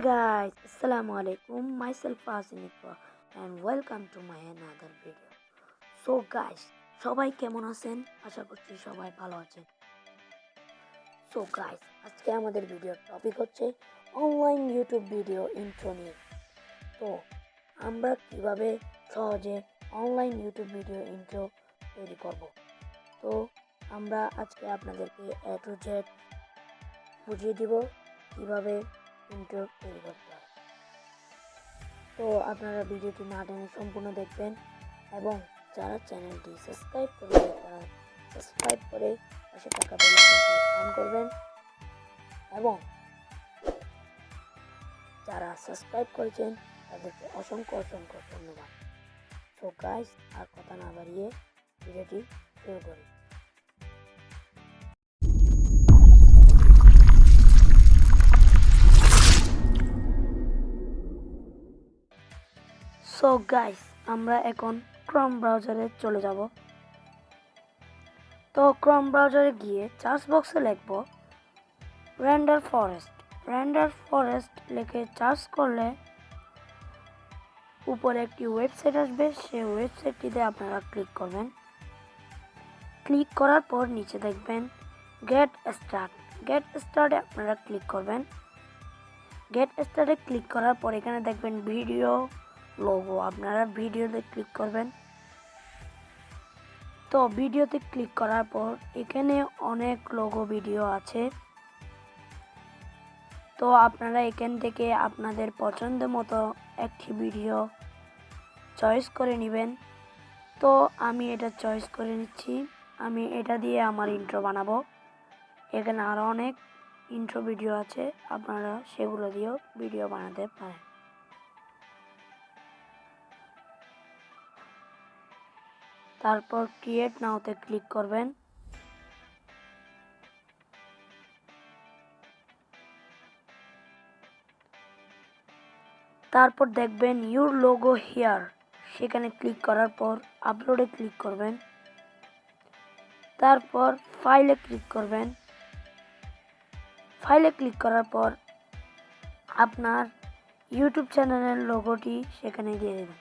guys, Assalamu alaikum. Myself Asinitwa and welcome to my another video. So guys, সবাই কেমন আছেন? আশা করছি সবাই ভালো আছেন। So guys, আজকে আমাদের ভিডিওর টপিক হচ্ছে অনলাইন ইউটিউব ভিডিও ইন্ট্রো নিয়ে। তো আমরা কিভাবে সহজে অনলাইন ইউটিউব ভিডিও ইন্ট্রো তৈরি করব। তো আমরা আজকে আপনাদেরকে A to Z বুঝিয়ে দিব কিভাবে ইন্ট্রো তৈরি করতে হয়। তো আপনারা ভিডিওটি না টেনে সম্পূর্ণ দেখবেন এবং যারা চ্যানেলটি সাবস্ক্রাইব করবেন তারা সাবস্ক্রাইব করে পাশে থাকা বেল আইকনটি অন করবেন এবং যারা সাবস্ক্রাইব করেছেন তাদেরকে অসংখ্য ধন্যবাদ। তো গাইস, আর কথা না বাড়িয়ে ভিডিওটি শুরু করি। সো গাইস, আমরা এখন ক্রোম ব্রাউজারে চলে যাব। তো ক্রোম ব্রাউজারে গিয়ে সার্চ বক্সে লিখব রেন্ডার ফরেস্ট লিখে সার্চ করলে উপরে একটি ওয়েবসাইট আসবে। সেই ওয়েবসাইটটিতে আপনারা ক্লিক করবেন। ক্লিক করার পর নিচে দেখবেন গেট স্টার্টে আপনারা ক্লিক করবেন। গেট স্টার্টে ক্লিক করার পর এখানে দেখবেন ভিডিও লোগো, আপনারা ভিডিওতে ক্লিক করবেন। তো ভিডিওতে ক্লিক করার পর এখানে অনেক লোগো ভিডিও আছে। তো আপনারা এখান থেকে আপনাদের পছন্দ মতো একটি ভিডিও চয়েস করে নেবেন। তো আমি এটা চয়েস করে নিচ্ছি। আমি এটা দিয়ে আমার ইন্ট্রো বানাবো। এখানে আরও অনেক ইন্ট্রো ভিডিও আছে, আপনারা সেগুলো দিয়েও ভিডিও বানাতে পারেন। তারপর ক্রিয়েট নাওতে ক্লিক করবেন। তারপর দেখবেন ইউর লোগো হিয়ার, সেখানে ক্লিক করার পর আপলোডে ক্লিক করবেন। তারপর ফাইলে ক্লিক করবেন। ফাইলে ক্লিক করার পর আপনার ইউটিউব চ্যানেলের লোগোটি সেখানে দিয়ে দেবেন।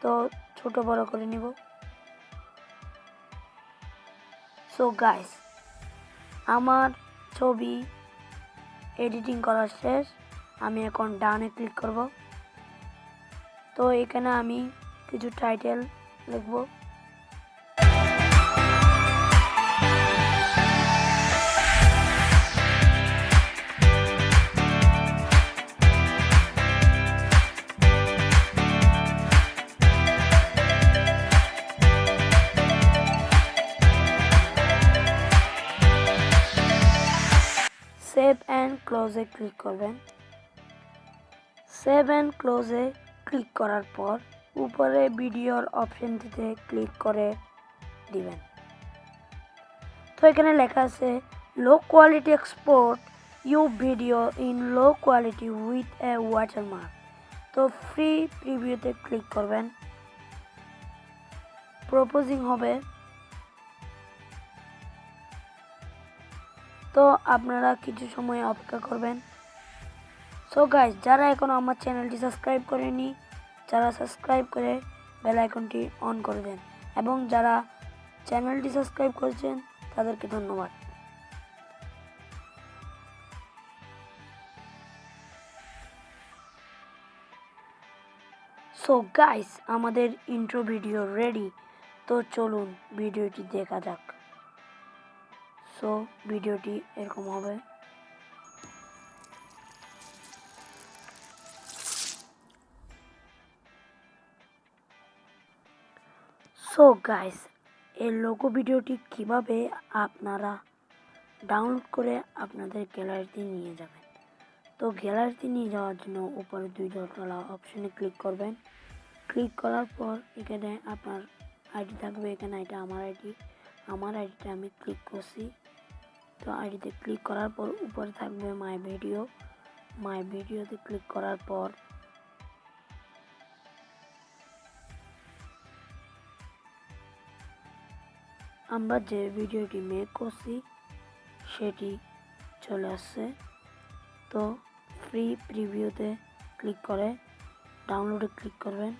তো ছোট বড় করে নিব। সো গাইস, আমার ছবি এডিটিং করা শেষ। আমি এখন ডানে ক্লিক করব। তো এখানে আমি কিছু টাইটেল লিখব। সেভ অ্যান্ড ক্লোজে ক্লিক করবেন। সেভ অ্যান্ড ক্লোজে ক্লিক করার পর উপরে ভিডিওর অপশনটিতে ক্লিক করে দিবেন। তো এখানে লেখা আছে low quality export you video in low quality with a watermark. তো ফ্রি প্রিভিউতে ক্লিক করবেন। প্রপোজিং হবে। তো আপনারা কিছু সময় অপেক্ষা করবেন। সো গাইস, যারা এখনো আমার চ্যানেলটি সাবস্ক্রাইব করেনি, যারা সাবস্ক্রাইব করে বেল আইকনটি অন করে দেন এবং যারা চ্যানেলটি সাবস্ক্রাইব করেছেন তাদেরকে ধন্যবাদ। সো গাইস, আমাদের ইন্ট্রো ভিডিও রেডি। তো চলুন ভিডিওটি দেখা যাক। সো ভিডিওটি এরকম হবে। সো গাইস, এই লোগো ভিডিওটি কিভাবে আপনারা ডাউনলোড করে আপনাদের গ্যালারিতে নিয়ে যাবেন। তো গ্যালারিতে নিয়ে যাওয়ার জন্য উপরে দুই ডটওয়ালা অপশনে ক্লিক করবেন। ক্লিক করার পর এখানে আপনার আইডি থাকবে। এখানে এটা আমার আইডিটা আমি ক্লিক করছি। তো আইডিতে ক্লিক করার পর উপরে থাকবে মাই ভিডিওতে ক্লিক করার পর আমরা যে ভিডিওটি মেক করছি সেটি চলে আসছে। তো ফ্রি প্রিভিউতে ক্লিক করে ডাউনলোডে ক্লিক করবেন।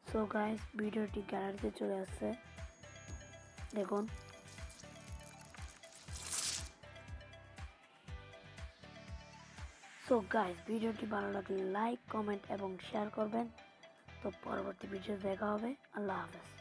সো গাইস ভিডিওটি গ্যালারিতে চলে আসছে, দেখুন। সো গাইস ভিডিওটি ভালো লাগলে লাইক, কমেন্ট এবং শেয়ার করবেন। তো পরবর্তী ভিডিও দেখা হবে। আল্লাহ হাফেজ।